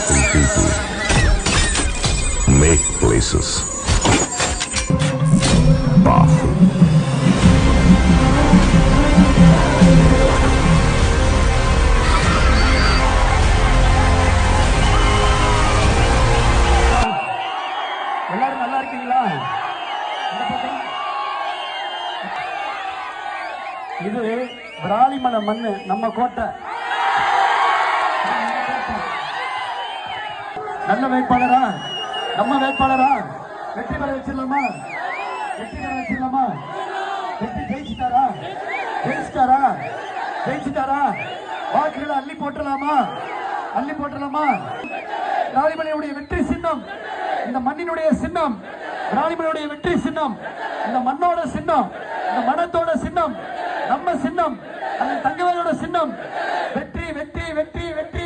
Powerful people make places powerful. எல்லாரும் நல்லா இருக்கீங்களா? இது விராலிமலை மண்ணு, நம்ம கோட்டை. நல்ல வேட்பாளரா, நம்ம வேட்பாளரா வெற்றி பெற வச்சிடலாமா? வெற்றி பெற வச்சிடலாமா? வெற்றி ஜெயிச்சிட்டாரா? ஜெயிச்சிட்டாரா? ஜெயிச்சிட்டாரா? வாக்குகளை அள்ளி போட்டலாமா? அள்ளி போட்டலாமா? விராலிமலையுடைய வெற்றி சின்னம், இந்த மண்ணினுடைய சின்னம், விராலிமலையுடைய வெற்றி சின்னம், இந்த மண்ணோட சின்னம், இந்த மனத்தோட சின்னம், நம்ம சின்னம், அந்த தங்கவேலோட சின்னம். வெற்றி வெற்றி வெற்றி வெற்றி.